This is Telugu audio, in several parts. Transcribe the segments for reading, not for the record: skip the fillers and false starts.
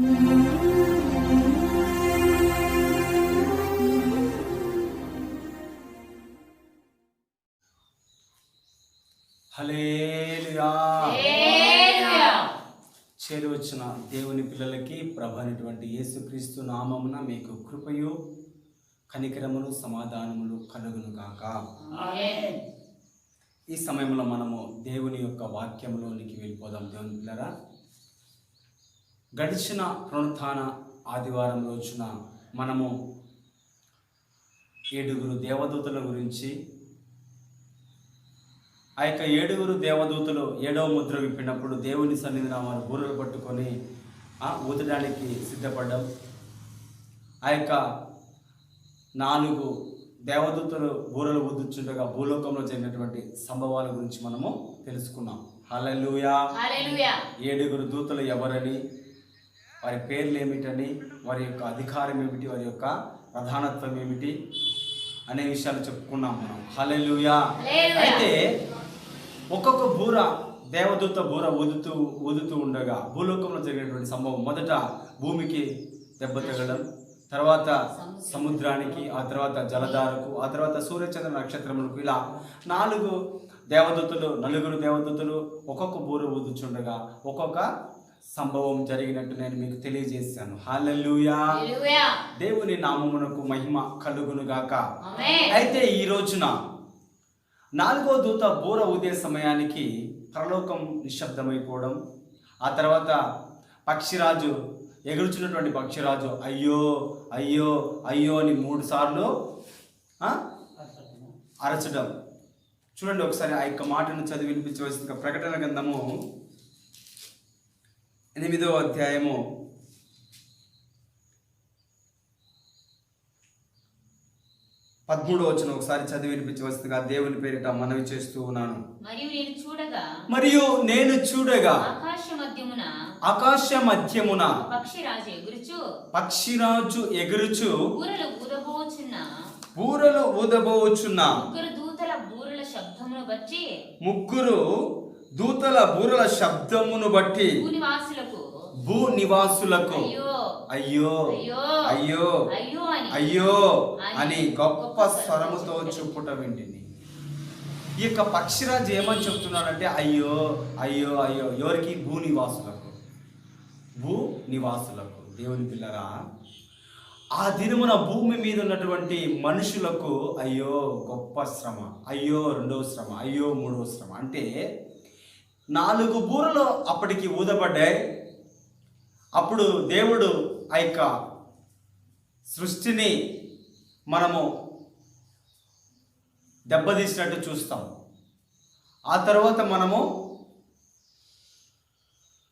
హల్లెలూయా. చేరువచ్చిన దేవుని పిల్లలకి ప్రభు అయినటువంటి యేసుక్రీస్తు నామమున మీకు కృపయు కనికరములు సమాధానములు కలుగును గాక. ఈ సమయంలో మనము దేవుని యొక్క వాక్యంలోనికి వెళ్ళిపోదాం. దేవుని పిల్లరా, గడిచిన పునరుత్థాన ఆదివారం రోజున మనము 7 దేవదూతల గురించి, ఆ యొక్క 7 దేవదూతలు 7వ ముద్ర విప్పినప్పుడు దేవుని సన్నిధిన వారు బూరలు పట్టుకొని ఊదడానికి సిద్ధపడ్డాం. ఆ యొక్క 4 దేవదూతలు బూరలు ఊదుచుండగా భూలోకంలో జరిగినటువంటి సంభవాల గురించి మనము తెలుసుకున్నాం. హల్లెలూయా. 7 దూతలు ఎవరని, వారి పేర్లు ఏమిటని, వారి యొక్క అధికారం ఏమిటి, వారి యొక్క ప్రధానత్వం ఏమిటి అనే విషయాలు చెప్పుకున్నాం మనం. హల్లెలూయా. అయితే ఒక్కొక్క బూర దేవదూత బూర ఊదుతూ ఉండగా భూలోకంలో జరిగినటువంటి సంభవం, మొదట భూమికి దెబ్బ తగలడం, తర్వాత సముద్రానికి, ఆ తర్వాత జలధారకు, ఆ తర్వాత సూర్యచంద్ర నక్షత్రములకు, ఇలా 4 దేవదూతలు ఒక్కొక్క బూర ఊదుచుండగా ఒక్కొక్క సంభవం జరిగినట్టు నేను మీకు తెలియజేశాను. హల్లెలూయా. దేవుని నామమునకు మహిమ కలుగును గాక. అయితే ఈ రోజున 4వ దూత బూర ఊదే సమయానికి పరలోకం నిశ్శబ్దమైపోవడం, ఆ తర్వాత పక్షిరాజు, ఎగురుచున్నటువంటి పక్షిరాజు అయ్యో అయ్యో అయ్యో అని 3 సార్లు అరచడం. చూడండి ఒకసారి ఆ యొక్క మాటను చదివి వినిపించవలసిందిగా. ప్రకటన గ్రంథము 8వ అధ్యాయము 13వ వచనం ఒకసారి చదివి వినిపించవలసిందిగా దేవుని పేరిట మనవి చేస్తూ ఉన్నాను. మరియు నేను చూడగా ఆకాశ మధ్యమున పక్షిరాజు ఎగురుచు బూరలు ఊదబోచున్న 3 దూతల బూరల శబ్దమును బట్టి భూనివాసులకు అయ్యో అయ్యో అయ్యో అని గొప్ప స్వరముతో చెప్పుట వింటిని. ఈ యొక్క పక్షిరాజు ఏమని చెప్తున్నాడంటే అయ్యో అయ్యో అయ్యో. ఎవరికి? భూనివాసులకు. దేవుని పిల్లరా, ఆ దినమున భూమి మీద ఉన్నటువంటి మనుషులకు అయ్యో గొప్ప శ్రమ, అయ్యో 2వ శ్రమ, అయ్యో 3వ శ్రమ. అంటే 4 బూరలు అప్పటికి ఊదబడ్డాయి. అప్పుడు దేవుడు ఆ యొక్క సృష్టిని మనము దెబ్బతీసినట్టు చూస్తాం. ఆ తర్వాత మనము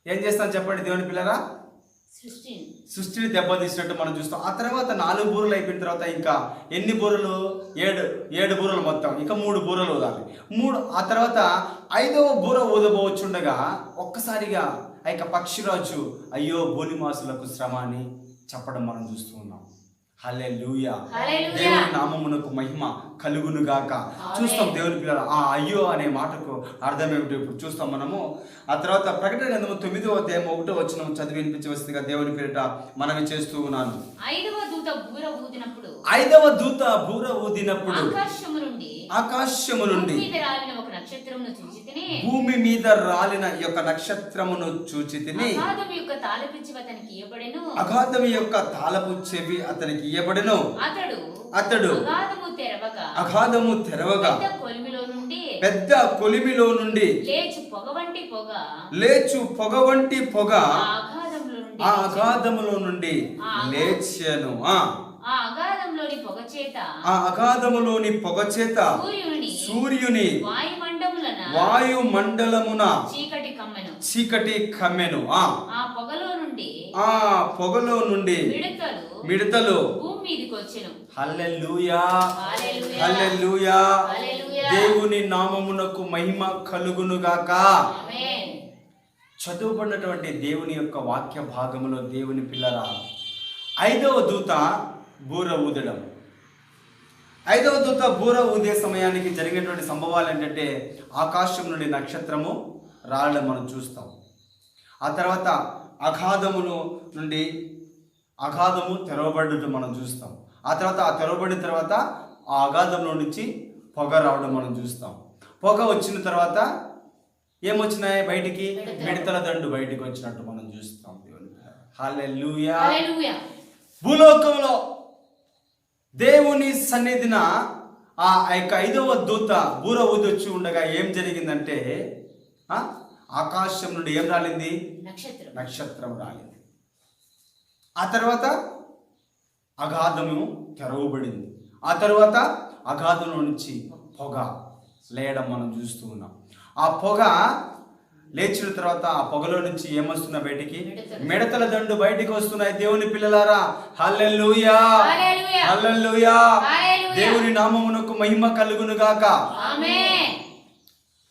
ఏం చేస్తాం చెప్పండి దేవుని పిల్లరా? సృష్టిని దెబ్బతీసినట్టు మనం చూస్తాం. ఆ తర్వాత 4 బూరలు అయిపోయిన తర్వాత ఇంకా ఎన్ని బూరలు? 7 బూరలు మొత్తం. ఇంకా 3 బూరలు ఊదాలి. ఆ తర్వాత 5వ బూర ఊదబోచుండగా ఒక్కసారిగా ఆ యొక్క పక్షిరాజు అయ్యో భూనివాసులకు శ్రమ అని చెప్పడం మనం చూస్తూ ఉన్నాం. హల్లెలూయా. దేవుని నామమునకు మహిమ కలుగును గాక. చూస్తాం దేవుని పిల్లలు ఆ అయ్యో అనే మాటకు అర్థం ఏమిటి ఇప్పుడు చూస్తాం మనము. ఆ తర్వాత ప్రకటన గ్రంథము 9వ అధ్యాయం 1వ వచనం చదివి వినిపించవలసిందిగా దేవుని పేరిట మనవి చేస్తూ ఉన్నాను. 5వ దూత బూర ఊదినప్పుడు ఆకాశము నుండి భూమి మీద రాలిన యొక్క నక్షత్రమును చూచితిని. అగాధము యొక్క తాళపు చెవి అతనికి ఇయ్యబడెను. అతడు అగాధము తెరవగా పెద్ద కొలిమిలో నుండి లేచు పొగ వంటి పొగ ఆ అగాధములో నుండి లేచెను. ఆ అగాధములోని పొగ చేత సూర్యుని వాయుమండలమున చీకటి కమ్మెను. ఆ పొగలో నుండి మిడతలు హల్లెలూయా హల్లెలూయా. దేవుని నామమునకు మహిమ కలుగును గాక. చదువుకున్నటువంటి దేవుని యొక్క వాక్య భాగములో దేవుని పిల్లరా, 5వ దూత బూర ఊదడం. 5వ దూత బూర ఊదే సమయానికి జరిగేటువంటి సంభవాలు ఏంటంటే ఆకాశం నుండి నక్షత్రము రావడం మనం చూస్తాం. ఆ తర్వాత అగాధములో నుండి అగాధము తెరవబడటం మనం చూస్తాం. ఆ తర్వాత ఆ తెరవబడిన తర్వాత ఆ అగాధంలో నుంచి పొగ రావడం మనం చూస్తాం. పొగ వచ్చిన తర్వాత ఏమొచ్చినాయి బయటికి? మిడతల దండు బయటికి వచ్చినట్టు మనం చూస్తాం. హల్లెలూయా. భూలోకంలో దేవుని సన్నిధిన ఆ యొక్క 5వ దూత బూర ఊదొచ్చి ఉండగా ఏం జరిగిందంటే ఆకాశం నుండి ఏం రాలింది? నక్షత్రం రాలింది. ఆ తర్వాత అగాధము తెరవబడింది. ఆ తర్వాత అగాధం నుంచి పొగ లేయడం మనం చూస్తూ ఉన్నాం. ఆ పొగ లేచిన తర్వాత ఆ పొగలో నుంచి ఏమొస్తున్నా బయటికి? మిడతల దండు బయటికి వస్తున్నాయి. దేవుని పిల్లలారా, హల్లెలూయా, హల్లెలూయా. దేవుని నామమునకు మహిమ కలుగును గాక.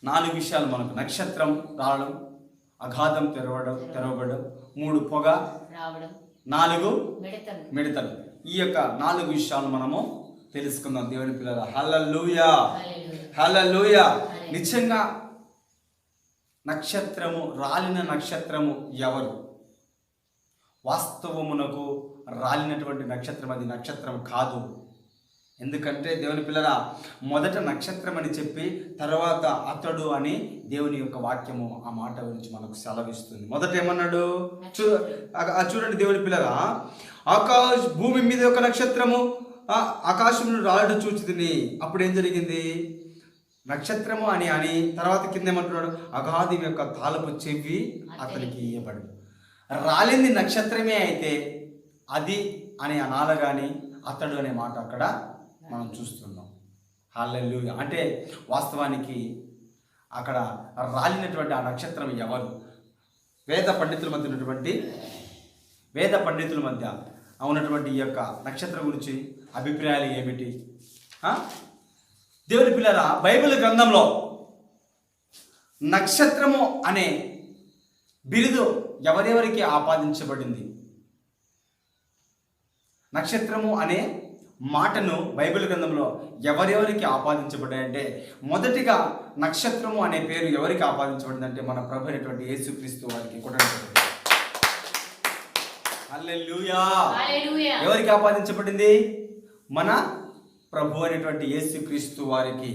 4 విషయాలు మనకు: నక్షత్రం రావడం, అగాధం తెరవబడడం, 3 పొగ, 4 మిడతలు. ఈ యొక్క 4 విషయాలు మనము తెలుసుకుందాం దేవుని పిల్లల. హల్లెలూయా, హల్లెలూయా. నిజంగా నక్షత్రము, రాలిన నక్షత్రము ఎవరు? వాస్తవమునకు రాలినటువంటి నక్షత్రం అది నక్షత్రం కాదు. ఎందుకంటే దేవుని పిల్లల, మొదట నక్షత్రం అని చెప్పి తర్వాత అతడు అని దేవుని యొక్క వాక్యము ఆ మాట గురించి మనకు సెలవిస్తుంది. మొదట ఏమన్నాడు? చూడండి దేవుని పిల్లల, భూమి మీద ఒక నక్షత్రము ఆకాశం రాలడం చూచితిని. అప్పుడు ఏం జరిగింది? నక్షత్రము అని తర్వాత కింద ఏమంటున్నాడు? అగాధం యొక్క తాళపు చెవి అతనికి ఇయ్యబడు. రాలింది నక్షత్రమే అయితే అది అని అనాల కానీ అతడు అనే మాట అక్కడ మనం చూస్తున్నాం. హల్లెలూయా. అంటే వాస్తవానికి అక్కడ రాలినటువంటి ఆ నక్షత్రం ఎవరు? వేద పండితుల మధ్య ఉన్నటువంటి ఈ యొక్క నక్షత్రం గురించి అభిప్రాయాలు ఏమిటి? దేవుని పిల్లల, బైబిల్ గ్రంథంలో నక్షత్రము అనే బిరుదు ఎవరెవరికి ఆపాదించబడింది? నక్షత్రము అనే మాటను బైబిల్ గ్రంథంలో ఎవరెవరికి ఆపాదించబడ్డాయంటే, మొదటిగా నక్షత్రము అనే పేరు ఎవరికి ఆపాదించబడిందంటే మన ప్రభు అయినటువంటి యేసుక్రీస్తు వారికి కొట్టబడింది. హల్లెలూయా. ఎవరికి ఆపాదించబడింది? మన ప్రభు అనేటువంటి యేసుక్రీస్తు వారికి.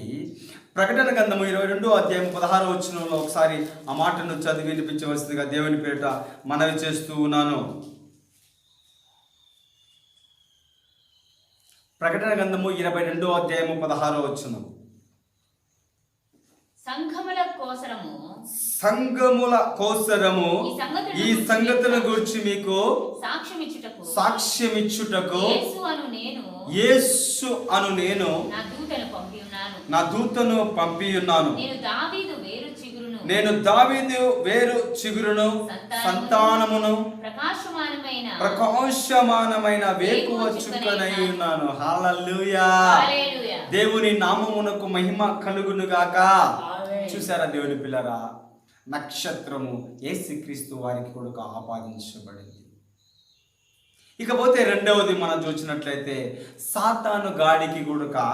ప్రకటన గ్రంథము 22వ అధ్యాయం 16వ వచనంలో ఒకసారి ఆ మాటను చదివి వినిపించవలసిందిగా దేవుని పేరిట మనవి చేస్తూ ఉన్నాను. ప్రకటన గ్రంథము 22వ అధ్యాయము 16వ వచనం. సంఘముల కోసరము ఈ సంగతుల గురించి మీకు సాక్ష్యమిచ్చుటకు యేసు అను నేను నా దూతను పంపి ఉన్నాను. నేను దావీదు వేరు చిగురును సంతానమును ప్రకాశమానమైన వేకువ చుక్కనై ఉన్నాను. హల్లెలూయా. దేవుని నామమునకు మహిమ కలుగును గాక. చూసారా దేవుని పిల్లరా, నక్షత్రము యేసుక్రీస్తు వారికి కూడా ఆపాదించబడింది. ఇకపోతే రెండవది మనం చూసినట్లయితే సాతాను గాడికి కూడా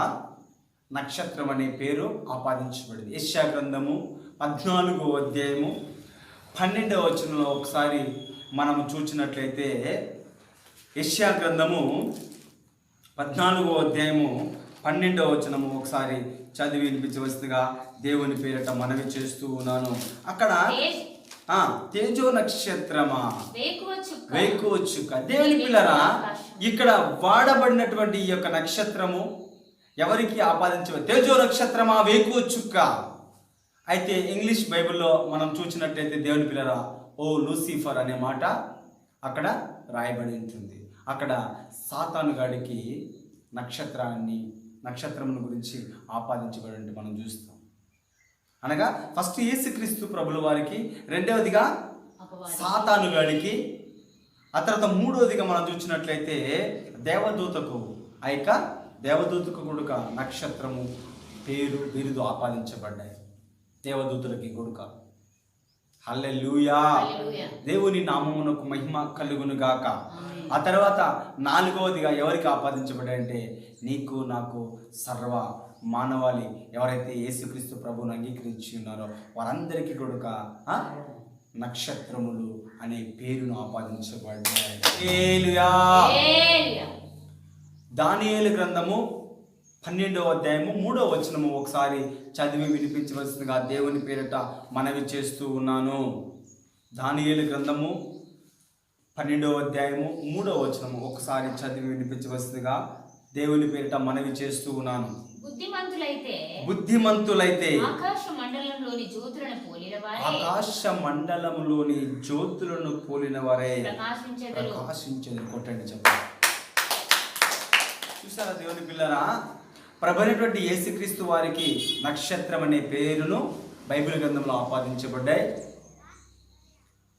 నక్షత్రం అనే పేరు ఆపాదించబడింది. యెషయా గ్రంథము 14వ అధ్యాయము 12వ వచనంలో ఒకసారి మనము చూసినట్లయితే, యెషయా గ్రంథము 14వ అధ్యాయము 12వ వచనము ఒకసారి చదివి వినిపించవలసిందిగా దేవుని పేరిట మనవి చేస్తూ ఉన్నాను. అక్కడ తేజో నక్షత్రమా, వేకువ చుక్క. దేవుని పిల్లరా, ఇక్కడ వాడబడినటువంటి ఈ యొక్క నక్షత్రము ఎవరికి ఆపాదించబడి? తేజో నక్షత్రమా, వేకువ చుక్క. అయితే ఇంగ్లీష్ బైబిల్లో మనం చూసినట్లయితే దేవుని పిల్లరా, ఓ లూసిఫర్ అనే మాట అక్కడ రాయబడి ఉంటుంది. అక్కడ సాతాను గాడికి నక్షత్రమును గురించి ఆపాదించబడి మనం చూస్తాం. అనగా ఫస్ట్ యేసుక్రీస్తు ప్రభుల వారికి, రెండవదిగా సాతాను గాడికి, ఆ తర్వాత మూడవదిగా మనం చూసినట్లయితే దేవదూతకు, ఆ యొక్క దేవదూతకు కూడా నక్షత్రము పేరు బిరుదు ఆపాదించబడ్డాయి. దేవదూతలకి కొడుక. హల్లెలూయా. దేవుని నామమునకు మహిమ కలుగును గాక. ఆ తర్వాత 4వదిగా ఎవరికి ఆపాదించబడ్డాయంటే నీకు నాకు సర్వ మానవాళి ఎవరైతే యేసుక్రీస్తు ప్రభువును అంగీకరించి ఉన్నారో వారందరికీ కూడా నక్షత్రములు అనే పేరును ఆపాదించబడ్డాయి. హల్లెలూయా. దానియేలు గ్రంథము 12వ అధ్యాయము 3వ వచనము ఒకసారి చదివి వినిపించవలసిందిగా దేవుని పేరిట మనవి చేస్తూ ఉన్నాను. దానియేలు గ్రంథము 12వ అధ్యాయము 3వ వచనము ఒకసారి చదివి వినిపించవలసిందిగా దేవుని పేరిట మనవి చేస్తూ ఉన్నాను. బుద్ధిమంతులైతే ఆకాశ మండలంలోని జ్యోతులను పోలిన వారే ప్రకాశించెదరు. కొట్టండి చెప్పండి. చూసారా దేవుని పిల్లరా, ప్రభువైనటువంటి యేసుక్రీస్తు వారికి నక్షత్రం అనే పేరును బైబిల్ గ్రంథంలో ఆపాదించబడ్డాయి.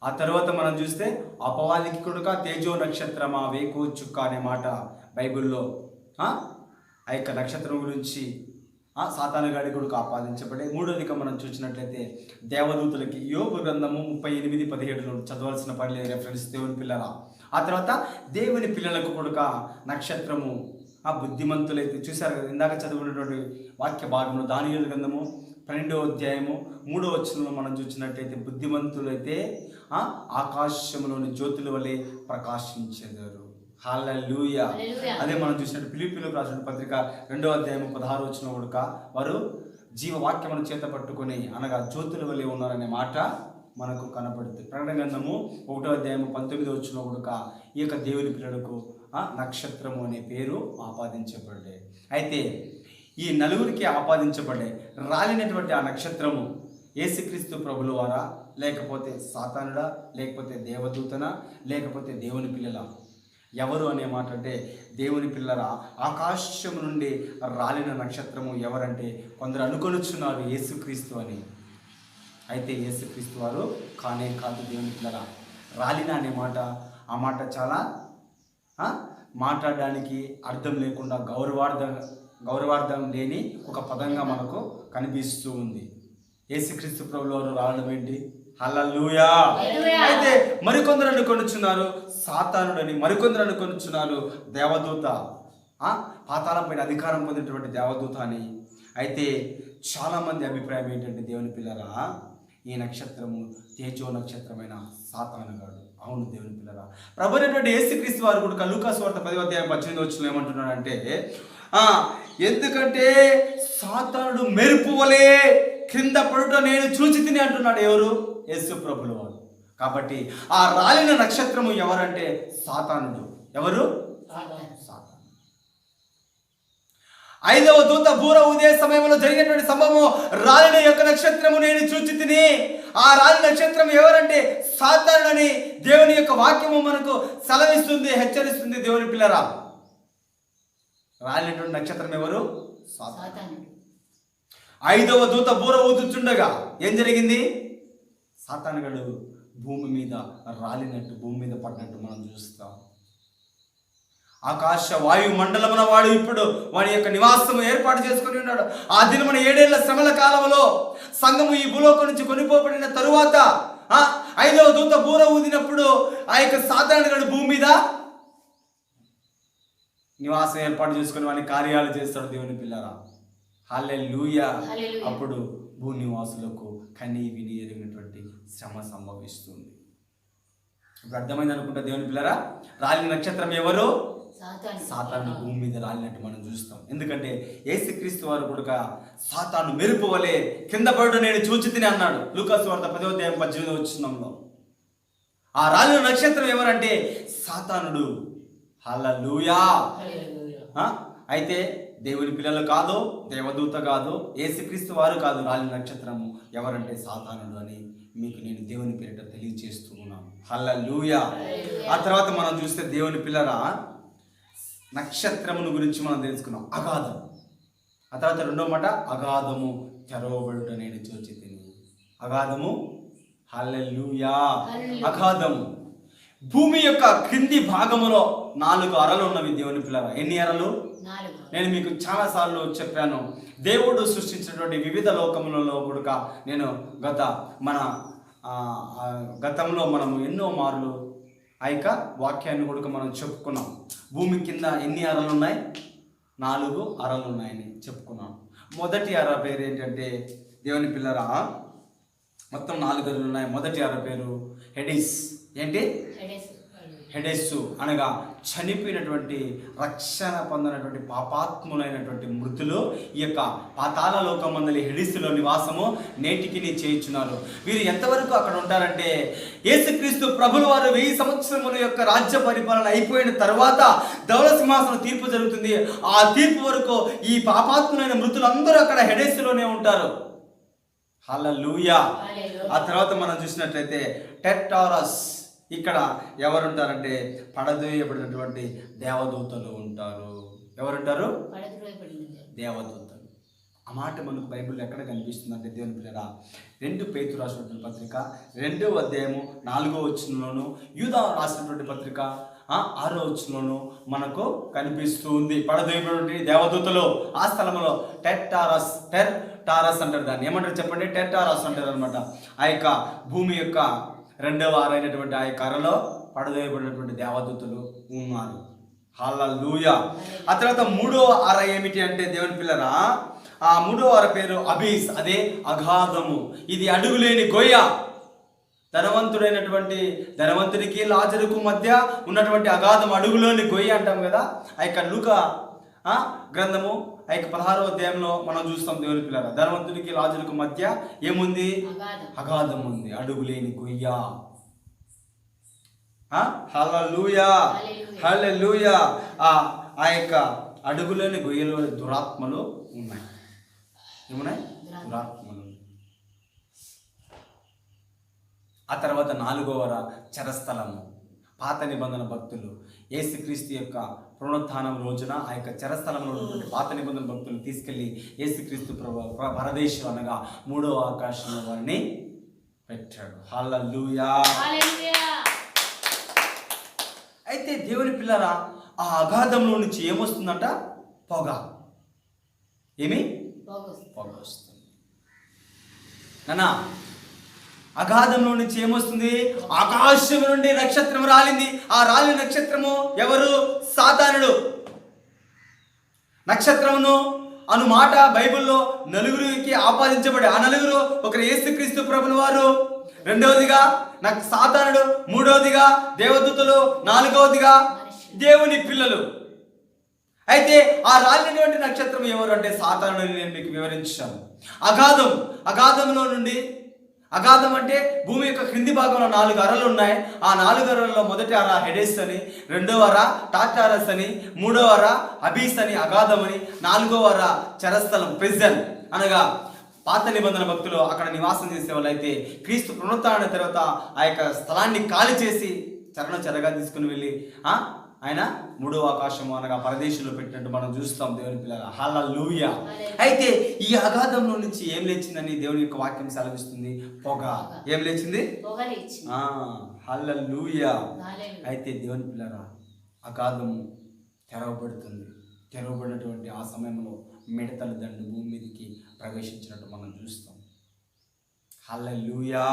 ఆ తర్వాత మనం చూస్తే అపవాదికి కొడుక తేజో నక్షత్రమా వేకో చుక్క అనే మాట బైబిల్లో ఆ యొక్క నక్షత్రం గురించి సాతానుగాడి కొడుకు ఆపాదించబడే. మూడోదిగా మనం చూసినట్లయితే దేవదూతలకి యోబు గ్రంథము 38:17 చదవాల్సిన పని లేదు, రెఫరెన్స్ దేవుని పిల్లల. ఆ తర్వాత దేవుని పిల్లలకు కొడుక నక్షత్రము బుద్ధిమంతులైతే చూశారు కదా ఇందాక చదువుకున్నటువంటి వాక్య భాగంలో దానియేలు గ్రంథము 12వ అధ్యాయము 3వ వచనంలో మనం చూసినట్లయితే బుద్ధిమంతులైతే ఆకాశంలోని జ్యోతుల వలె ప్రకాశించెదరు. హల్లెలూయా. అదే మనం చూసినట్టు ఫిలిప్పీయులకు రాసిన పత్రిక 2వ అధ్యాయము 16వ వచనం కొడుక వారు జీవవాక్యమును చేత పట్టుకొని అనగా జ్యోతుల వలె ఉన్నారనే మాట మనకు కనపడుతుంది. ప్రకటన గ్రంథము 1వ అధ్యాయము 19వ వచనం కొడుక ఈ యొక్క దేవుని పిల్లలకు నక్షత్రము అనే పేరు ఆపాదించబడ్డాయి. అయితే ఈ నలుగురికి ఆపాదించబడే రాలినటువంటి ఆ నక్షత్రము యేసుక్రీస్తు ప్రభుల వారా, లేకపోతే సాతానుడా, లేకపోతే దేవదూతన, లేకపోతే దేవుని పిల్లల? ఎవరు అనే మాట అంటే దేవుని పిల్లల ఆకాశం నుండి రాలిన నక్షత్రము ఎవరంటే కొందరు అనుకొనుచున్నారు యేసుక్రీస్తు అని. అయితే యేసుక్రీస్తు వారు కానే కాదు దేవుని పిల్లల. రాలిన అనే మాట ఆ మాట చాలా మాట్లాడడానికి అర్థం లేకుండా గౌరవార్థం లేని ఒక పదంగా మనకు కనిపిస్తూ ఉంది. యేసుక్రీస్తు ప్రభుల వారు రావడం ఏంటి? హల్లెలూయా. అయితే మరికొందరు అనుకొనుచున్నారు సాతానుడని, మరికొందరు అనుకొనుచున్నారు దేవదూత, పాతాళం పైన అధికారం పొందినటువంటి దేవదూత అని. అయితే చాలామంది అభిప్రాయం ఏంటంటే దేవుని పిల్లరా, ఈ నక్షత్రము తేజో నక్షత్రమైన సాతానుగాడు. అవును దేవుని పిల్లరా, ప్రభువైనటువంటి యేసుక్రీస్తు వారు కూడా లూకా సువార్త 10వ అధ్యాయం 18వ వచనంలో ఏమంటున్నాడంటే ఎందుకంటే సాతానుడు మెరుపు వలె క్రింద పడుట నేను చూచి తిని అంటున్నాడు. ఎవరు? యేసు ప్రభుల వారు. కాబట్టి ఆ రాలిన నక్షత్రము ఎవరంటే సాతానుడు. ఎవరు? సాతాను. 5వ దూత బూర ఊదే సమయంలో జరిగినటువంటి సంభవం రాలిన యొక్క నక్షత్రము నేను చూచి తిని. ఆ రాలిన నక్షత్రం ఎవరంటే సాతానుడని దేవుని యొక్క వాక్యము మనకు సెలవిస్తుంది, హెచ్చరిస్తుంది. దేవుని పిల్లరా, రాలినటువంటి నక్షత్రం ఎవరు? సాతానుడు. 5వ దూత బూర ఊదుచుండగా ఏం జరిగింది? సాతానుగాడు భూమి మీద రాలినట్టు, భూమి మీద పడినట్టు మనం చూస్తాం. ఆకాశ వాయు మండలమున వాడు ఇప్పుడు వాడి యొక్క నివాసము ఏర్పాటు చేసుకుని ఉన్నాడు. ఆ దినమున 7 ఏళ్ల శ్రమల కాలంలో సంఘము ఈ భూలోకం నుంచి కొనిపోబడిన తరువాత 5వ దూత బూర ఊదినప్పుడు ఆ యొక్క సాతానుగాడు భూమి మీద నివాసం ఏర్పాటు చేసుకుని వాడి కార్యాలు చేస్తాడు. దేవుని పిల్లరా, హల్లెలూయా. అప్పుడు భూనివాసులకు కనీ విని ఎరిగినటువంటి శ్రమ సంభవిస్తుంది. ఇప్పుడు అర్థమైంది అనుకుంటా దేవుని పిల్లరా. రాలిన నక్షత్రం ఎవరు? సాతాను భూమి మీద రాలినట్టు మనం చూస్తాం. ఎందుకంటే యేసుక్రీస్తు వారు కూడా సాతాను మెరుపు వలె కింద పడుట నేను చూచి తిని అన్నాడు లూకా సువార్త 10వ అధ్యాయం 18వ వచనంలో. ఆ రాలిన నక్షత్రం ఎవరంటే సాతానుడు. హల్లెలూయా. అయితే దేవుని పిల్లలు కాదు, దేవదూత కాదు, యేసుక్రీస్తు వారు కాదు. రాలిన నక్షత్రము ఎవరంటే సాతానుడు అని మీకు నేను దేవుని పేరిట తెలియజేస్తూ ఉన్నాను. హల్లెలూయా. ఆ తర్వాత మనం చూస్తే దేవుని పిల్లల నక్షత్రమును గురించి మనం తెలుసుకున్నాం. అగాధం. ఆ తర్వాత రెండో మాట అగాధము తెరవబడుట నేను చూచి తిని. అగాధము. హల్లెలూయా. అగాధము భూమి యొక్క క్రింది భాగములో 4 అరలు ఉన్నవి దేవుని పిల్లల. ఎన్ని అరలు? 4. నేను మీకు చాలాసార్లు చెప్పాను. దేవుడు సృష్టించినటువంటి వివిధ లోకములలో కూడా నేను గతంలో మనము ఎన్నో మార్లు ఆ యొక్క వాక్యాన్ని కూడా మనం చెప్పుకున్నాం. భూమి కింద ఎన్ని అరలు ఉన్నాయి? 4 అరలు ఉన్నాయని చెప్పుకున్నాం. మొదటి అర పేరు ఏంటంటే దేవుని పిల్లరా మొత్తం 4 గదులు ఉన్నాయి. మొదటి అర పేరు హెడిస్. ఏంటి? హెడెస్సు అనగా చనిపోయినటువంటి, రక్షణ పొందినటువంటి పాపాత్ములైనటువంటి మృతులు ఈ యొక్క పాతాళ లోకమందలి హెడిస్సులో నివాసము నేటికి చేయుచున్నారు. వీరు ఎంతవరకు అక్కడ ఉంటారంటే, యేసుక్రీస్తు ప్రభుల వారు 1000 సంవత్సరముల యొక్క రాజ్య పరిపాలన అయిపోయిన తర్వాత ధవళ సింహాసనం తీర్పు జరుగుతుంది. ఆ తీర్పు వరకు ఈ పాపాత్ములైన మృతులందరూ అక్కడ హెడెస్సులోనే ఉంటారు. హల్లెలూయా. ఆ తర్వాత మనం చూసినట్లయితే టెట్టారస్, ఇక్కడ ఎవరుంటారంటే పడద్రోయబడినటువంటి దేవదూతలు ఉంటారు. ఎవరుంటారు? దేవదూతలు. ఆ మాట మనకు బైబిల్లో ఎక్కడ కనిపిస్తుందంటే, దేవుని పిల్లరా, 2 పేతురు రాసినటువంటి పత్రిక 2వ అధ్యాయము 4వ వచనంలోను, యూదా రాసినటువంటి పత్రిక 6వ వచనంలోను మనకు కనిపిస్తూ ఉంది. పడద్రోయబడినటువంటి దేవదూతలు ఆ స్థలంలో టెట్టారస్ అంటారు. దాన్ని ఏమంటారు చెప్పండి? టెట్టారస్ అంటారు అనమాట. ఆ యొక్క భూమి యొక్క 2వ అరైనటువంటి ఆ యొక్క అరలో పడదోయబడినటువంటి దేవదూతలు ఉన్నారు. హల్లెలూయా. ఆ తర్వాత 3వ అర ఏమిటి అంటే, దేవుని పిల్లరా, ఆ 3వ అర పేరు అబీస్. అదే అగాధము. ఇది అడుగులేని గొయ్య. ధనవంతుడికి లాజరుకు మధ్య ఉన్నటువంటి అగాధం, అడుగులోని గొయ్య అంటాం కదా. ఆ యొక్క లూకా గ్రంథము ఆ యొక్క 16వ అధ్యాయంలో మనం చూస్తాం. దేవుని పిల్లరా, ధనవంతుడికి లాజరుకు మధ్య ఏముంది? అగాధం ఉంది, అడుగులేని గొయ్య. హల్లెలూయా, హల్లెలూయా. ఆ యొక్క అడుగులేని గొయ్యలో దురాత్మలు ఉన్నాయి. ఏమున్నాయి? దురాత్మలు. ఆ తర్వాత 4వ చెరస్థలము. పాత నిబంధన భక్తులు యేసుక్రీస్తు యొక్క పునరుత్థానం రోజున ఆ యొక్క చెరస్థలంలో ఉన్నటువంటి పాత నిబంధన భక్తులు తీసుకెళ్లి యేసుక్రీస్తు పరదేశం అనగా 3వ ఆకాశంలో వారిని పెట్టాడు. హల్లెలూయా. అయితే దేవుని పిల్లరా, ఆ అగాధంలో నుంచి ఏమొస్తుందంట? పొగ. ఏమి? పొగ వస్తుంది. నానా, అగాధంలో నుంచి ఏమొస్తుంది? ఆకాశం నుండి నక్షత్రం రాలింది. ఆ రాలిన నక్షత్రము ఎవరు? సాతానుడు. నక్షత్రమును అను మాట బైబిల్లో నలుగురికి ఆపాదించబడి, ఆ నలుగురు ఒకరు యేసుక్రీస్తు ప్రభుల వారు, 2వదిగా నాకు సాతానుడు, 3వదిగా దేవదూతలు, 4వదిగా దేవుని పిల్లలు. అయితే ఆ రాలినటువంటి నక్షత్రం ఎవరు అంటే సాతానుడు. నేను మీకు వివరించాను. అగాధంలో నుండి, అగాధం అంటే భూమి యొక్క క్రింది భాగంలో 4 అరలు ఉన్నాయి. ఆ 4 అరల్లో మొదటి అర హెడెస్ అని, 2వ అర టాటారస్ అని, 3వ అర అబీస్ అని, అగాధం అని, 4వ అర చెరస్థలం, ప్రిజన్ అనగా పాత నిబంధన భక్తులు అక్కడ నివాసం చేసే వాళ్ళు. అయితే క్రీస్తు పునరుత్థాన తర్వాత ఆ యొక్క స్థలాన్ని ఖాళీ చేసి చెరగా తీసుకుని వెళ్ళి ఆయన 3వ ఆకాశము అనగా పరదేశంలో పెట్టినట్టు మనం చూస్తాం. దేవుని పిల్లల, హల్లెలూయా. అయితే ఈ అగాధంలో నుంచి ఏం లేచిందని దేవుని యొక్క వాక్యం సెలవిస్తుంది? పొగ. ఏం లేచింది? హల్లెలూయా. అయితే దేవుని పిల్లల, అగాధము తెరవబడుతుంది. తెరవబడినటువంటి ఆ సమయంలో మిడతల దండు భూమి మీదకి ప్రవేశించినట్టు మనం చూస్తాం. హల్లెలూయా.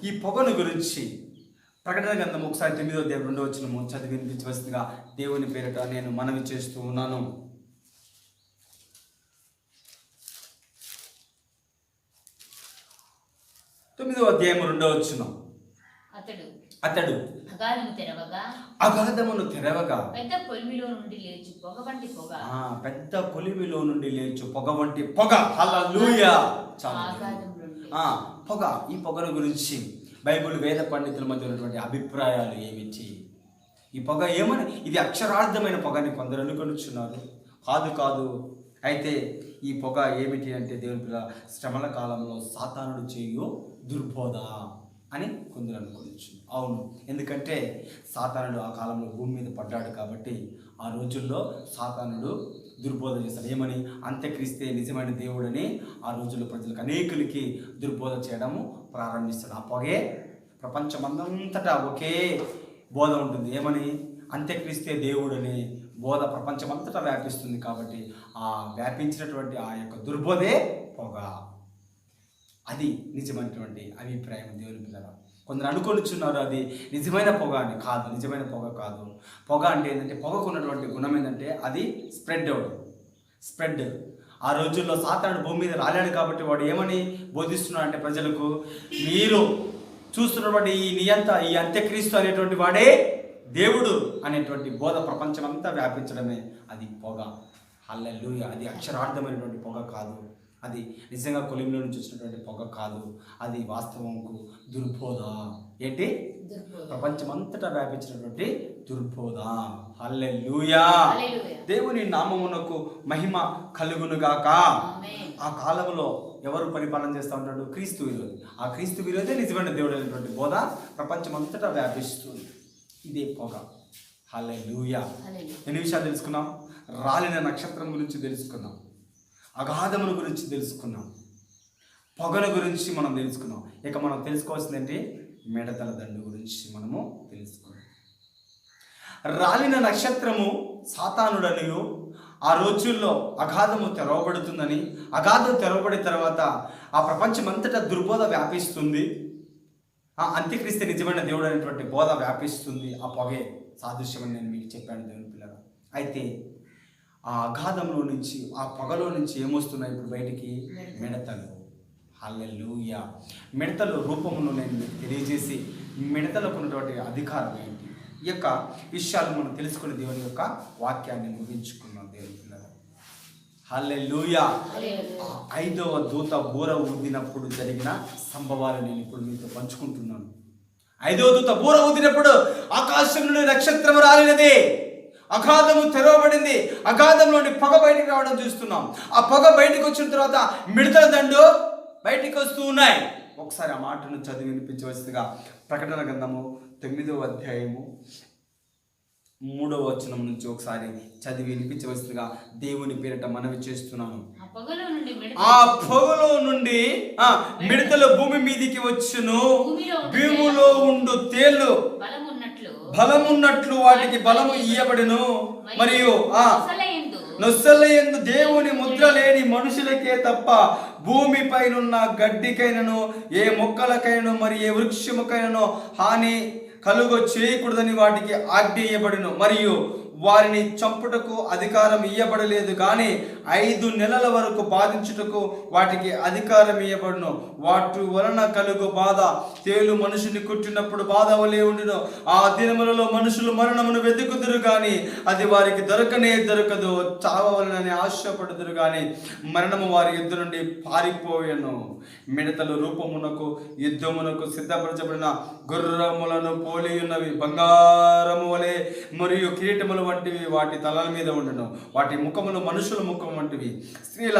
ఈ పొగను గురించి ప్రకటన గ్రంథం ఒకసారి 9వ అధ్యాయం 2వ వచనము చదివి వినిపించవలసిందిగా దేవుని పేరిట నేను మనవి చేస్తూ ఉన్నాను. 9వ అధ్యాయం 2వ వచనం. అతడు అగాధమును తెరవగా పెద్ద కొలిమిలో నుండి లేచు పొగ వంటి పొగ. హల్లెలూయా. పొగ. ఈ పొగను గురించి బైబిల్ వేద పండితుల మధ్య ఉన్నటువంటి అభిప్రాయాలు ఏమిటి? ఈ పొగ ఏమని? ఇది అక్షరార్థమైన పొగని కొందరు అనుకొనిచున్నారు. కాదు. అయితే ఈ పొగ ఏమిటి అంటే, దేవుని పిల్ల, శ్రమల కాలంలో సాతానుడు చేయు దుర్బోధ అని కొందరు అనుకోవచ్చు. అవును, ఎందుకంటే సాతానుడు ఆ కాలంలో భూమి మీద పడ్డాడు కాబట్టి ఆ రోజుల్లో సాతానుడు దుర్బోధ చేస్తాడు. ఏమని? అంత్యక్రీస్తే నిజమైన దేవుడని ఆ రోజుల్లో ప్రజలకు అనేకులకి దుర్బోధ చేయడము ప్రారంభిస్తాడు. ఆ పొగే ప్రపంచమంతటా ఒకే బోధ ఉంటుంది. ఏమని? అంత్యక్రీస్తే దేవుడని బోధ ప్రపంచమంతటా వ్యాపిస్తుంది. కాబట్టి ఆ వ్యాపించినటువంటి ఆ యొక్క దుర్బోధే పొగ. అది నిజమైనటువంటి అభిప్రాయం. దేవుని పిల్లలు, కొందరు అనుకొనిచున్నారు అది నిజమైన పొగ అని. కాదు, నిజమైన పొగ కాదు. పొగ అంటే ఏంటంటే, పొగకు ఉన్నటువంటి గుణం ఏంటంటే అది స్ప్రెడ్. ఆ రోజుల్లో సాతానుడు భూమి మీద రాలేడు కాబట్టి వాడు ఏమని బోధిస్తున్నాడు అంటే ప్రజలకు, మీరు చూస్తున్నటువంటి ఈ నియంత, ఈ అంత్యక్రీస్తు అనేటువంటి వాడే దేవుడు అనేటువంటి బోధ ప్రపంచమంతా వ్యాపించడమే అది పొగ. హల్లెలూయా. అది అక్షరార్థమైనటువంటి పొగ కాదు, అది నిజంగా కొలిమిలో నుంచి వచ్చినటువంటి పొగ కాదు, అది వాస్తవంకు దుర్బోధ. ఏంటి? ప్రపంచమంతటా వ్యాపించినటువంటి దుర్బోధ. హల్లెలూయా. దేవుని నామమునకు మహిమ కలుగునుగాక. ఆ కాలంలో ఎవరు పరిపాలన చేస్తూ ఉంటాడు? క్రీస్తు విరోధి. ఆ క్రీస్తు విరోధే నిజమైన దేవుడు అనేటువంటి బోధ ప్రపంచమంతటా వ్యాపిస్తుంది. ఇదే పొగ. హల్లెలూయా. ఎన్ని విషయాలు తెలుసుకున్నాం? రాలిన నక్షత్రం గురించి తెలుసుకున్నాం, అగాధముల గురించి తెలుసుకున్నాం, పొగల గురించి మనం తెలుసుకున్నాం. ఇక మనం తెలుసుకోవాల్సింది ఏంటి? మిడతల దండు గురించి మనము తెలుసుకున్నాం. రాలిన నక్షత్రము సాతానుడనియు, ఆ రోజుల్లో అగాధము తెరవబడుతుందని, అగాధం తెరవబడిన తర్వాత ఆ ప్రపంచమంతటా దుర్బోధ వ్యాపిస్తుంది, ఆ అంత్యక్రీస్తు నిజమైన దేవుడు అనేటువంటి బోధ వ్యాపిస్తుంది. ఆ పొగే సాదృశ్యమని నేను మీకు చెప్పాను దేవుని పిల్లలు. అయితే ఆ అగాధంలో నుంచి, ఆ పొగలో నుంచి ఏమొస్తున్నాయి ఇప్పుడు బయటికి? మిడతలు. హల్లెలూయా. మిడతలు రూపమును నేను మీకు తెలియజేసి మిడతలకు ఉన్నటువంటి అధికారం ఏంటి, ఈ యొక్క విషయాలు మనం తెలుసుకుని దేవుని యొక్క వాక్యాన్ని ముగించుకున్నాం దేవుని పిల్లలు. హల్లెలూయా. ఐదవ దూత బూర ఊదినప్పుడు జరిగిన సంభవాలు నేను ఇప్పుడు మీతో పంచుకుంటున్నాను. ఐదవ దూత బూర ఊదినప్పుడు ఆకాశం నుండి నక్షత్రం రాలినది, అగాధము తెరవబడింది, అగాధంలోని పొగ బయటికి రావడం చూస్తున్నాం. ఆ పొగ బయటికి వచ్చిన తర్వాత మిడతల దండు బయటికి వస్తూ ఉన్నాయి. ఒకసారి ఆ మాటను చదివి వినిపించవలసిందిగా ప్రకటన గ్రంథము 9వ అధ్యాయము 3వ వచనం నుంచి ఒకసారి చదివి వినిపించవలసిందిగా దేవుని పేరిట మనవి చేస్తున్నాను. ఆ పొగలో నుండి మిడతలు భూమి మీదికి వచ్చును, భూమిలో ఉండు తేళ్లు బలమున్నట్లు వాటికి బలము ఇయ్యబడును, మరియు నొస్సలయందు దేవుని ముద్ర లేని మనుషులకే తప్ప భూమిపైనున్న గడ్డికైనను ఏ మొక్కలకైనను మరి ఏ వృక్షముకైనను హాని కలుగ చేయకూడదని వాటికి ఆజ్ఞ ఇయ్యబడును, మరియు వారిని చంపుటకు అధికారం ఇయ్యబడలేదు, కానీ 5 నెలల వరకు బాధించుటకు వాటికి అధికారం ఇయ్యబడును. వాటి వలన కలుగు బాధ తేలు మనుషుని కుట్టినప్పుడు బాధ వలె ఉండును. ఆ దినములలో మనుషులు మరణమును వెతుకుదురు కానీ అది వారికి దొరకనే దొరకదు, చావవలనని ఆశపడుదురు కానీ మరణము వారి యుద్ధ నుండి పారిపోయెను. మిడతలు రూపమునకు యుద్ధమునకు సిద్ధపరచబడిన గుర్రములను పోలి ఉన్నవి, బంగారము వలె మరియు కిరీటములు వంటివి వాటి తలల మీద ఉండెను. వాటి ముఖములు మనుషుల ముఖం వంటివి, స్త్రీల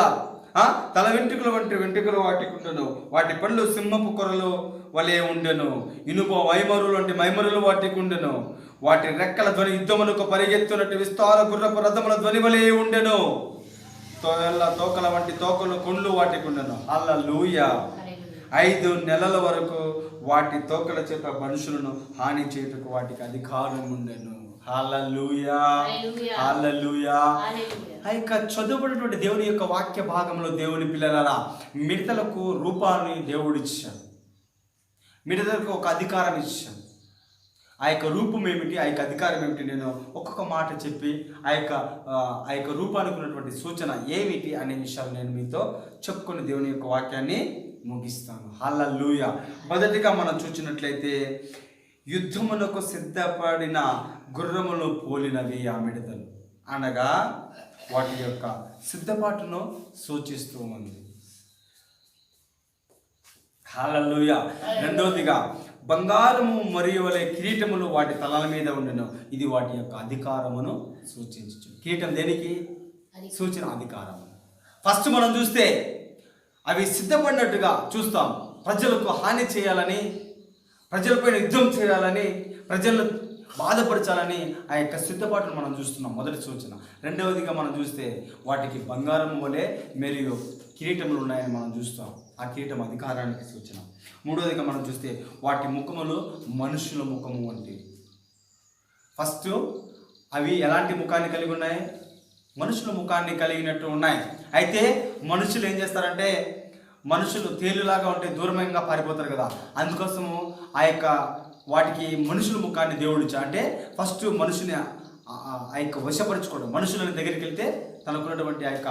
తల వెంట్రుకల వంటి వెంట్రుకలు వాటికి ఉండెను. వాటి పళ్ళు సింహపు కొరలు వలె ఉండెను, ఇనుప మైమరులు వంటి మైమరులు వాటికి ఉండెను. వాటి రెక్కల ధ్వని యుద్ధములకు పరిగెత్తునట్టు విస్తార గుర్రపు రథముల ధ్వని వలె ఉండెను. తోకల వంటి తోకలు కొండ్లు వాటికి ఉండెను. హల్లెలూయా. 5 నెలల వరకు వాటి తోకల చేత మనుషులను హాని చేయుటకు వాటికి అధికారం ఉండెను. హల్లెలూయా. హల్లెలూయా. ఇక చదువుకున్నటువంటి దేవుని యొక్క వాక్య భాగంలో దేవుని పిల్లలారా, మిడతలకు రూపాన్ని దేవుడు ఇచ్చాడు, మిడతలకు ఒక అధికారం ఇచ్చాడు. ఆ యొక్క రూపం ఏమిటి, ఆ యొక్క అధికారం ఏమిటి, నేను ఒక్కొక్క మాట చెప్పి ఆ యొక్క రూపానికి ఉన్నటువంటి సూచన ఏమిటి అనే విషయాలు నేను మీతో చెప్పుకుని దేవుని యొక్క వాక్యాన్ని ముగిస్తాను. హల్లెలూయా. మొదటిగా మనం చూసినట్లయితే యుద్ధమునకు సిద్ధపడిన గుర్రములు పోలినవి ఆ మిడతలు, అనగా వాటి యొక్క సిద్ధపాటును సూచిస్తూ ఉంది. హల్లెలూయా. రెండవదిగా బంగారము మరియు వలె కిరీటములు వాటి తలల మీద ఉండెను, ఇది వాటి యొక్క అధికారమును సూచించు. కిరీటం దేనికి సూచన? అధికారము. ఫస్ట్ మనం చూస్తే అవి సిద్ధపడినట్టుగా చూస్తాం. ప్రజలకు హాని చేయాలని, ప్రజలపైన యుద్ధం చేయాలని, ప్రజలను బాధపరచాలని ఆ యొక్క సిద్ధపాటును మనం చూస్తున్నాం, మొదటి సూచన. రెండవదిగా మనం చూస్తే వాటికి బంగారం వలె మరియు కిరీటములు ఉన్నాయని మనం చూస్తాం, ఆ కిరీటం అధికారానికి సూచన. మూడవదిగా మనం చూస్తే వాటి ముఖములు మనుషుల ముఖము వంటివి. ఫస్ట్ అవి ఎలాంటి ముఖాన్ని కలిగి ఉన్నాయి? మనుషుల ముఖాన్ని కలిగినట్టు ఉన్నాయి. అయితే మనుషులు ఏం చేస్తారంటే, మనుషులు తేలులాగా ఉంటే దూరంగా పారిపోతారు కదా, అందుకోసము ఆ యొక్క వాటికి మనుషుల ముఖాన్ని దేవుడు ఇచ్చా. అంటే ఫస్ట్ మనుషుని ఆ యొక్క వశపరచుకోవడం, మనుషులని దగ్గరికి వెళ్తే తనకున్నటువంటి ఆ యొక్క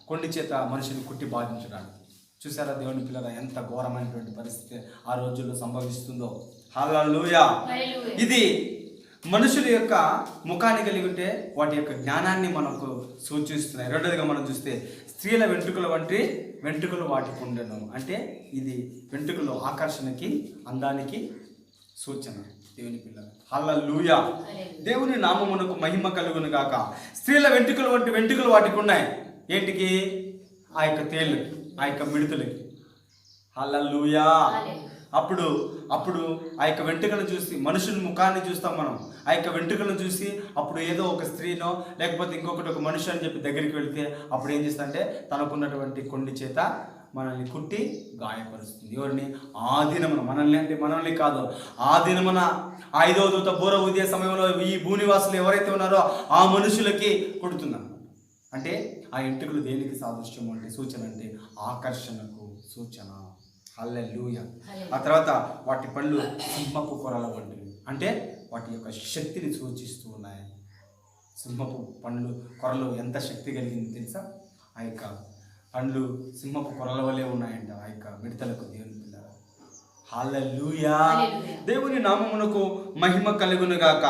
కొండి చేత మనిషిని కుట్టి బాధించడానికి. చూసారా దేవుని పిల్లల ఎంత ఘోరమైనటువంటి పరిస్థితి ఆ రోజుల్లో సంభవిస్తుందో. హల్లెలూయా. ఇది మనుషుల యొక్క ముఖాన్ని కలిగి ఉంటే వాటి యొక్క జ్ఞానాన్ని మనకు సూచిస్తున్నాయి. రెండోదిగా మనం చూస్తే స్త్రీల వెంట్రుకల వంటి వెంట్రుకలు వాటికి ఉండను. అంటే ఇది వెంట్రుకలు ఆకర్షణకి, అందానికి సూచన. దేవుని పిల్లలు హల్లెలూయా. దేవుని నామమునకు మహిమ కలుగును గాక. స్త్రీల వెంట్రుకలు వంటి వెంట్రుకలు వాటికి ఉన్నాయి. ఏంటికి? ఆ యొక్క తేళ్ళకి, ఆ యొక్క మిడతలకి. హల్లెలూయా. అప్పుడు ఆ యొక్క వెంట్రుకలను చూసి, మనుషుని ముఖాన్ని చూస్తాం మనం, ఆ యొక్క వెంట్రుకలను చూసి అప్పుడు ఏదో ఒక స్త్రీనో లేకపోతే ఇంకొకటి ఒక మనిషి అని చెప్పి దగ్గరికి వెళితే అప్పుడు ఏం చేస్తుందంటే తనకున్నటువంటి కొండి చేత మనల్ని కుట్టి గాయపరుస్తుంది. ఎవరిని? ఆ దినమున, మనల్ని అంటే మనల్ని కాదు, ఆ దినమున 5వ దూత బూర ఊదే సమయంలో ఈ భూనివాసులు ఎవరైతే ఉన్నారో ఆ మనుషులకి కుడుతున్నారు. అంటే ఆ వెంట్రుకలు దేనికి సాదృశ్యం అంటే సూచన, అంటే ఆకర్షణకు సూచన. హల్లెలూయా. ఆ తర్వాత వాటి పళ్ళు సింహపు కొరల వంటివి, అంటే వాటి యొక్క శక్తిని సూచిస్తూ ఉన్నాయి. సింహపు పండ్లు కొరలు ఎంత శక్తి కలిగింది తెలుసా? ఆ యొక్క పండ్లు సింహపు కొరల వలె ఉన్నాయంట ఆ యొక్క మిడతలకు. దేవుని పిల్లలు హల్లెలూయా. దేవుని నామమునకు మహిమ కలుగును గాక.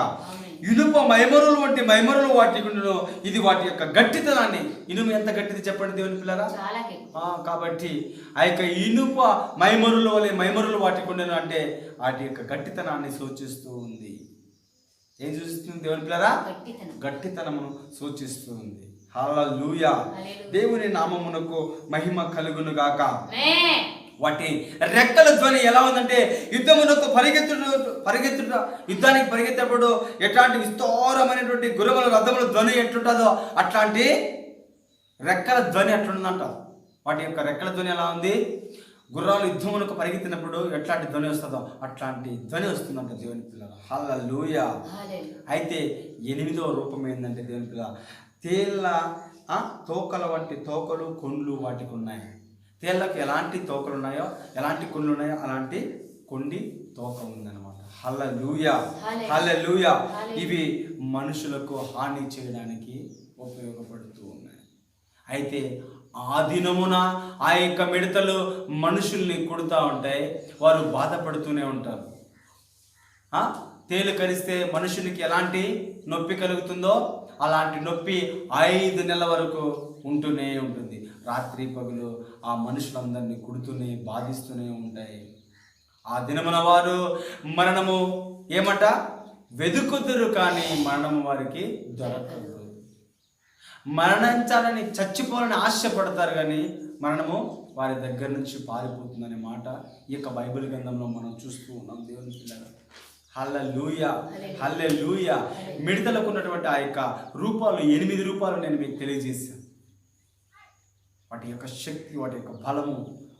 ఇనుప మైమరులు వంటి మైమరులు వాటికి ఉండును. ఇది వాటి యొక్క గట్టితనాన్ని, ఇనుము ఎంత గట్టిది చెప్పండి దేవుని పిల్లరా. కాబట్టి ఆ యొక్క ఇనుప మైమరుల వలె మైమరులు వాటికి ఉండను, అంటే వాటి యొక్క గట్టితనాన్ని సూచిస్తూ ఉంది. ఏం సూచిస్తుంది దేవుని పిల్లరా? గట్టితనమును సూచిస్తూ ఉంది. హల్లెలూయా. దేవుని నామమునకు మహిమ కలుగును గాక. వాటి రెక్కల ధ్వని ఎలా ఉందంటే యుద్ధమునకు యుద్ధానికి పరిగెత్తేటప్పుడు ఎట్లాంటి విస్తారమైనటువంటి గుర్రముల రథముల ధ్వని ఎట్లుంటుందో అట్లాంటి రెక్కల ధ్వని అట్లుందంట. వాటి యొక్క రెక్కల ధ్వని ఎలా ఉంది? గుర్రాలు యుద్ధమునకు పరిగెత్తినప్పుడు ఎట్లాంటి ధ్వని వస్తుందో అట్లాంటి ధ్వని వస్తుందంట దేవుని పిల్లలు. హల్లెలూయా. అయితే 8వ రూపం ఏంటంటే దేవుని పిల్ల, తేళ్ళ తోకల వంటి తోకలు, కొండ్లు వాటికి ఉన్నాయి. తేళ్ళకు ఎలాంటి తోకలు ఉన్నాయో, ఎలాంటి కొండ్లు ఉన్నాయో అలాంటి కొండి తోక ఉందన్నమాట. హల్లెలూయా. హల్లెలూయా. ఇవి మనుషులకు హాని చేయడానికి ఉపయోగపడుతూ ఉన్నాయి. అయితే ఆ దినమున ఆ యొక్క మిడతలు మనుషుల్ని కుడుతూ ఉంటాయి, వారు బాధపడుతూనే ఉంటారు. తేలు కరిస్తే మనుషునికి ఎలాంటి నొప్పి కలుగుతుందో అలాంటి నొప్పి 5 నెలల వరకు ఉంటూనే ఉంటుంది. రాత్రి పగలు ఆ మనుషులందరినీ కుడుతూనే బాధిస్తూనే ఉంటాయి. ఆ దినమున వారు మరణము ఏమట వెదుకుదురు, కానీ మరణము వారికి దొరకదు. మరణించాలని, చచ్చిపోవాలని ఆశపడతారు, కానీ మరణము వారి దగ్గర నుంచి పారిపోతుందనే మాట ఈ యొక్క బైబిల్ గ్రంథంలో మనం చూస్తూ ఉన్నాం దేవుని పిల్లలు. హల్లెలూయా. హల్లెలూయా. మిడతలకు ఉన్నటువంటి ఆ యొక్క రూపాలు 8 రూపాలు నేను మీకు తెలియజేశాను. వాటి యొక్క శక్తి, వాటి యొక్క బలము,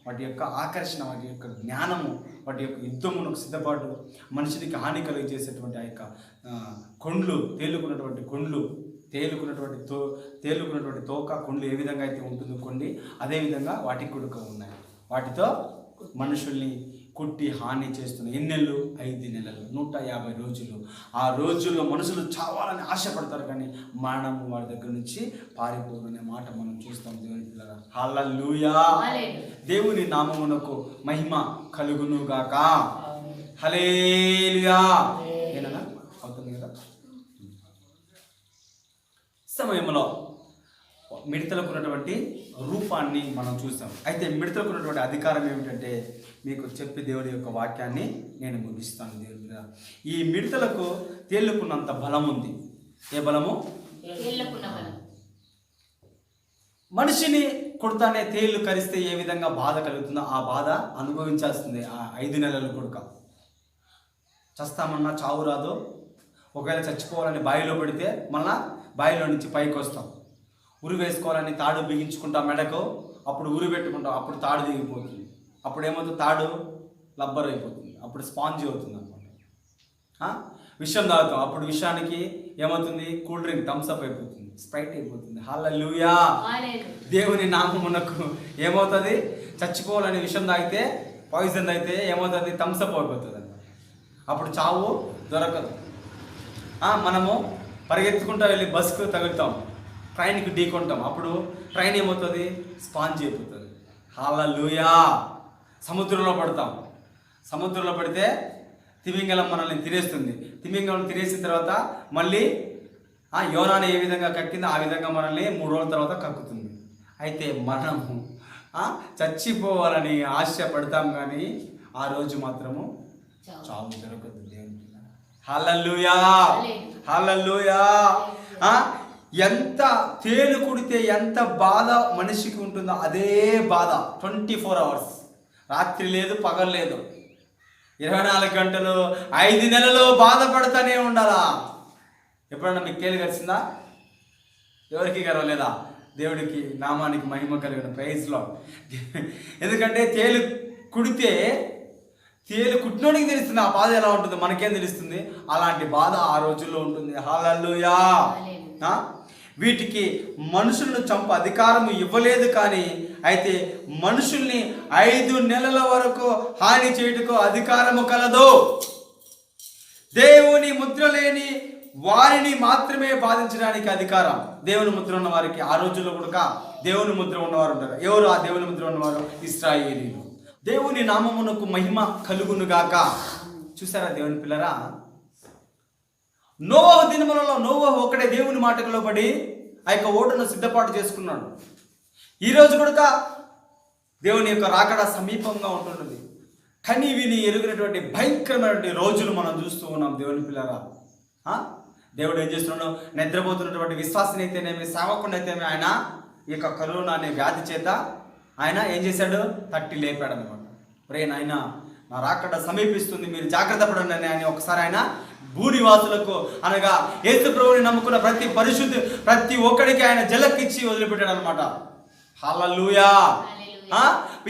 వాటి యొక్క ఆకర్షణ, వాటి యొక్క జ్ఞానము, వాటి యొక్క యుద్ధమునకు సిద్ధపాటు, మనిషికి హాని కలిగజేసేటువంటి ఆ యొక్క కొండ్లు, తేలుకున్నటువంటి కొండ్లు, తేలుకున్నటువంటి తోక, కొండ్లు ఏ విధంగా అయితే ఉంటుందో కొండి, అదేవిధంగా వాటికి కూడా ఉన్నాయి. వాటితో మనుషుల్ని కుట్టి హాని చేస్తున్నాయి. ఎన్ని నెలలు? 5 నెలలు, 150 రోజులు. ఆ రోజుల్లో మనుషులు చావాలని ఆశపడతారు, కానీ మరణం వారి దగ్గర నుంచి పారిపోదు అనే మాట మనం చూస్తాం దేవుని పిల్లల. హల్లెలూయా. దేవుని నామమునకు మహిమ కలుగును గాక. హల్లెలూయా. ఏనా అవుతుంది కదా. సమయంలో మిడతలకు ఉన్నటువంటి రూపాన్ని మనం చూసాం. అయితే మిడతలకు ఉన్నటువంటి అధికారం ఏమిటంటే మీకు చెప్పి దేవుడి యొక్క వాక్యాన్ని నేను ముగిస్తాను. దేవుడి ఈ మిడతలకు తేలుకున్నంత బలం ఉంది. ఏ బలము? మనిషిని కొడతానే తేళ్లు కరిస్తే ఏ విధంగా బాధ కలుగుతుందో ఆ బాధ అనుభవించాల్సిందే. ఆ 5 నెలలు కొడుక చస్తామన్నా చావు రాదు. ఒకవేళ చచ్చిపోవాలని బావిలో పడితే మళ్ళా బావిలో నుంచి పైకి వస్తాం. ఉరి వేసుకోవాలని తాడు బిగించుకుంటాం మెడకు, అప్పుడు ఉరి పెట్టుకుంటాం, అప్పుడు తాడు దిగిపోతుంది. అప్పుడు ఏమవుతుంది? తాడు లబ్బర్ అయిపోతుంది, అప్పుడు స్పాంజీ అవుతుంది అనమాట. విషం తాగుతాం, అప్పుడు విషానికి ఏమవుతుంది? కూల్ డ్రింక్ థమ్స్అప్ అయిపోతుంది, స్ప్రైట్ అయిపోతుంది. హల్లెలూయా. దేవుని నామమునకు ఏమవుతుంది? చచ్చిపోవాలని విషం తాగితే, పాయిజన్ తాగితే ఏమవుతుంది? థమ్స్అప్ అయిపోతుంది అన్నమాట. అప్పుడు చావు దొరకదు. మనము పరిగెత్తుకుంటూ వెళ్ళి బస్కు తగులుతాం, ట్రైన్కి ఢీకొంటాం. అప్పుడు ట్రైన్ ఏమవుతుంది? స్పాంజ్ అయిపోతుంది. హల్లెలూయా. సముద్రంలో పడతాం. సముద్రంలో పడితే తిమింగలం మనల్ని తినేస్తుంది. తిమింగలం తినేసిన తర్వాత మళ్ళీ యోనాని ఏ విధంగా కక్కిందో ఆ విధంగా మనల్ని 3 రోజుల తర్వాత కక్కుతుంది. అయితే మనము చచ్చిపోవాలని ఆశపడతాం, కానీ ఆ రోజు మాత్రము చావు దొరకదు. దేవుని హల్లెలూయా, హల్లెలూయా. ఎంత తేలు కుడితే ఎంత బాధ మనిషికి ఉంటుందో అదే బాధ 24 hours. రాత్రి లేదు, పగలు లేదు, 24 గంటలు 5 నెలలు బాధపడతానే ఉండాలా. ఎప్పుడన్నా మీకు తేలు గడిచిందా? ఎవరికి గర్వలేదా? దేవుడికి నామానికి మహిమ కలిగిన ప్రైజ్లో. ఎందుకంటే తేలు కుడితే తేలు కుట్టినోడికి తెలుస్తుంది ఆ బాధ ఎలా ఉంటుందో, మనకేం తెలుస్తుంది? అలాంటి బాధ ఆ రోజుల్లో ఉంటుంది. హల్లెలూయా. వీటికి మనుషులను చంప అధికారం ఇవ్వలేదు, కానీ అయితే మనుషుల్ని 5 నెలల వరకు హాని చేయుటకు అధికారము కలదు. దేవుని ముద్ర లేని వారిని మాత్రమే బాధించడానికి అధికారం. దేవుని ముద్ర ఉన్న వారికి ఆ రోజుల్లో కూడా దేవుని ముద్ర ఉన్నవారు ఉంటారు. ఎవరు ఆ దేవుని ముద్ర ఉన్నవారు? ఇశ్రాయేలీయులు. దేవుని నామమునకు మహిమ కలుగును గాక. చూసారా దేవుని పిల్లరా? నోవహు దినములలో నోవహు ఒకడే దేవుని మాటకు లోబడి ఆ యొక్క ఓటను సిద్ధపాటు చేసుకున్నాడు. ఈరోజు కూడా దేవుని యొక్క రాకడ సమీపంగా ఉంటున్నది. కని విని ఎరుగినటువంటి భయంకరమైనటువంటి రోజులు మనం చూస్తూ ఉన్నాం. దేవుని పిల్లరా, దేవుడు ఏం చేస్తున్నాడు? నిద్రపోతున్నటువంటి విశ్వాసనైతేనేమి, సేవకునైతేనేమి ఆయన ఈ యొక్క కరోనా అనే వ్యాధి చేత ఆయన ఏం చేశాడు? తట్టి లేపాడు అనమాట. రే నాయన, నా రాకడ సమీపిస్తుంది, మీరు జాగ్రత్త పడండి అని ఒకసారి ఆయన భూనివాసులకు అనగా యేసు ప్రభువుని నమ్ముకున్న ప్రతి ఒక్కడికి ఆయన జలకిచ్చి వదిలిపెట్టాడు అనమాట. హల్లెలూయా.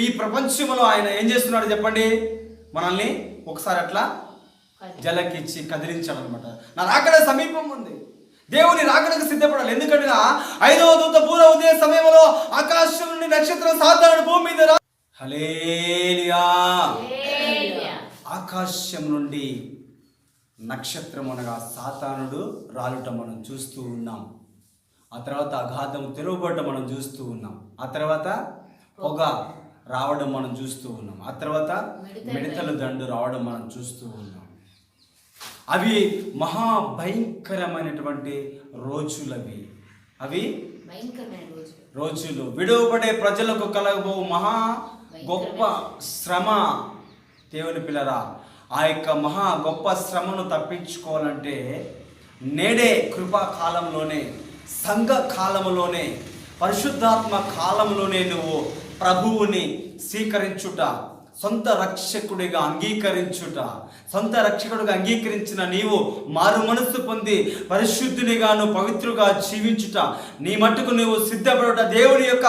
ఈ ప్రపంచంలో ఆయన ఏం చేస్తున్నాడు చెప్పండి? మనల్ని ఒకసారి అట్లా జలకిచ్చి కదిలించాడు అనమాట. నా రాకడ సమీపం ఉంది, దేవుని రాకడకు సిద్ధపడాలి. ఎందుకంటే 5వ దూత బూర ఉదయ సమయంలో ఆకాశం నుండి నక్షత్రం సాతానుడు భూమి మీద హల్లెలూయా. ఆకాశం నుండి నక్షత్రం అనగా సాతానుడు రాలుట మనం చూస్తూ ఉన్నాం. ఆ తర్వాత అగాధం తెరవబడటం మనం చూస్తూ ఉన్నాం. ఆ తర్వాత పొగ రావడం మనం చూస్తూ ఉన్నాం. ఆ తర్వాత మిడతల దండు రావడం మనం చూస్తూ ఉన్నాం. అవి మహాభయంకరమైనటువంటి రోజులవి. అవి రోజులు విడువబడే ప్రజలకు కలగబో మహా గొప్ప శ్రమ. దేవుని పిల్లరా, ఆ యొక్క మహా గొప్ప శ్రమను తప్పించుకోవాలంటే నేడే కృపా కాలంలోనే, సంఘ కాలంలోనే, పరిశుద్ధాత్మ కాలంలోనే నువ్వు ప్రభువుని స్వీకరించుట, సొంత రక్షకుడిగా అంగీకరించుట, సొంత రక్షకుడిగా అంగీకరించిన నీవు మారు మనస్సు పొంది పరిశుద్ధునిగాను పవిత్రుగా జీవించుట, నీ మట్టుకు నువ్వు సిద్ధపడుట, దేవుని యొక్క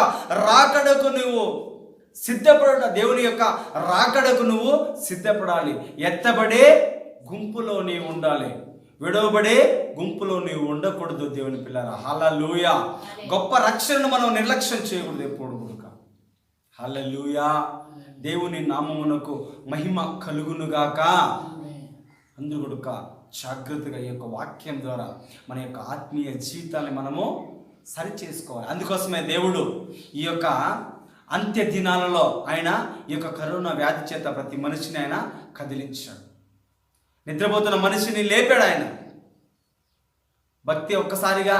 రాకడకు నువ్వు సిద్ధపడుట, దేవుని యొక్క రాకడకు నువ్వు సిద్ధపడాలి. ఎత్తబడే గుంపులో నీవు ఉండాలి, విడవబడే గుంపులో నీవు ఉండకూడదు. దేవుని పిల్లరా, హల్లెలూయా. గొప్ప రక్షణను మనం నిర్లక్ష్యం చేయకూడదు ఎప్పుడు కూడా. హల్లెలూయా. దేవుని నామమునకు మహిమ కలుగునుగాక. అందుకు కూడా జాగ్రత్తగా ఈ యొక్క వాక్యం ద్వారా మన యొక్క ఆత్మీయ జీవితాన్ని మనము సరి చేసుకోవాలి. అందుకోసమే దేవుడు ఈ యొక్క అంత్య దినాలలో ఆయన ఈ యొక్క కరోనా వ్యాధి చేత ప్రతి మనిషిని ఆయన కదిలించాడు. నిద్రపోతున్న మనిషిని లేపాడు ఆయన. భక్తి ఒక్కసారిగా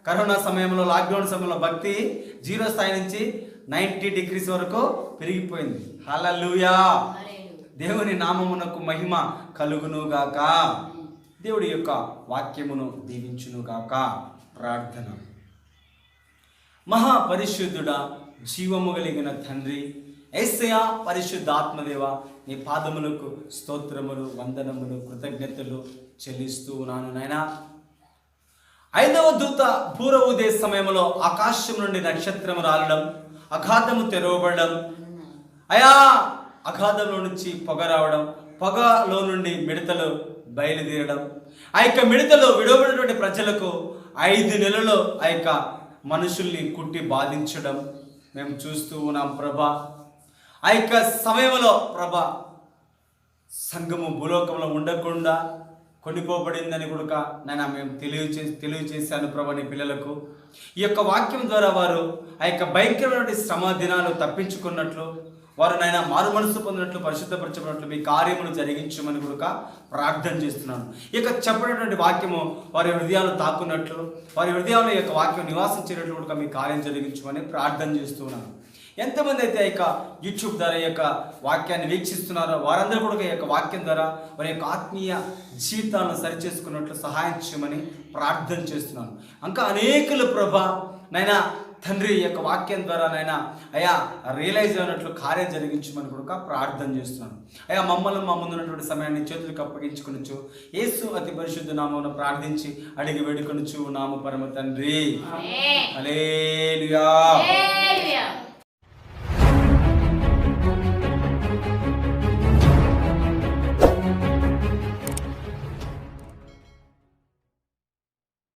కరోనా సమయంలో, లాక్డౌన్ సమయంలో భక్తి 0 స్థాయి నుంచి 90 degrees వరకు పెరిగిపోయింది. హల్లెలూయా. దేవుని నామమునకు మహిమ కలుగునుగాక. దేవుడి యొక్క వాక్యమును దీవించునుగాక. ప్రార్థన. మహాపరిశుద్ధుడా, జీవము కలిగిన తండ్రి, యేసయ్యా, పరిశుద్ధాత్మదేవ, నీ పాదములకు స్తోత్రములు, వందనములు, కృతజ్ఞతలు చెల్లిస్తూ ఉన్నాను నాయనా. 5వ దూత బూర ఊదే సమయంలో ఆకాశం నుండి నక్షత్రం రాలడం, అగాధము తెరవబడడం, అయా అగాధంలో నుంచి పొగ రావడం, పొగలో నుండి మిడతలు బయలుదేరడం, ఆ యొక్క మిడతలు విడవబడినటువంటి ప్రజలకు 5 నెలలు ఆ యొక్క మనుషుల్ని కుట్టి బాధించడం మేము చూస్తూ ఉన్నాం ప్రభా. ఆ యొక్క సమయంలో ప్రభా సంఘము భూలోకంలో ఉండకుండా కొనిపోబడిందని కూడా నేను మేము తెలియజేశాను ప్రభు నీ పిల్లలకు. ఈ యొక్క వాక్యం ద్వారా వారు ఆ యొక్క భయంకరమైన శ్రమ దినాలు తప్పించుకున్నట్లు, వారు నాయన మారు మనసు పొందినట్లు, పరిశుద్ధపరచబడినట్లు మీ కార్యములు జరిగించమని కూడా ప్రార్థన చేస్తున్నాను. ఇక చెప్పినటువంటి వాక్యము వారి హృదయాలు తాకున్నట్లు, వారి హృదయంలో ఈ యొక్క వాక్యం నివాసం చేరేట్లు కూడా మీ కార్యం జరిగించమని ప్రార్థన చేస్తున్నాను. ఎంతమంది అయితే ఈ యొక్క యూట్యూబ్ ద్వారా ఈ యొక్క వాక్యాన్ని వీక్షిస్తున్నారో వారందరూ కూడా ఈ యొక్క వాక్యం ద్వారా వారి యొక్క ఆత్మీయ జీవితాలను సరిచేసుకున్నట్లు సహాయం చేయమని ప్రార్థన చేస్తున్నాను. ఇంకా అనేకులు ప్రభా నైనా తండ్రి ఈ యొక్క వాక్యం ద్వారా నైనా అయా రియలైజ్ అయినట్లు కార్యం జరిగించమని కూడా ప్రార్థన చేస్తున్నాను. అయా మమ్మల్ని మా ముందున్నటువంటి సమయాన్ని చేతులకు అప్పగించుకొనొచ్చు యేసు అతి పరిశుద్ధ నామమున ప్రార్థించి అడిగి వేడుకొనొచ్చు నామ పరమ తండ్రి. హల్లెలూయా.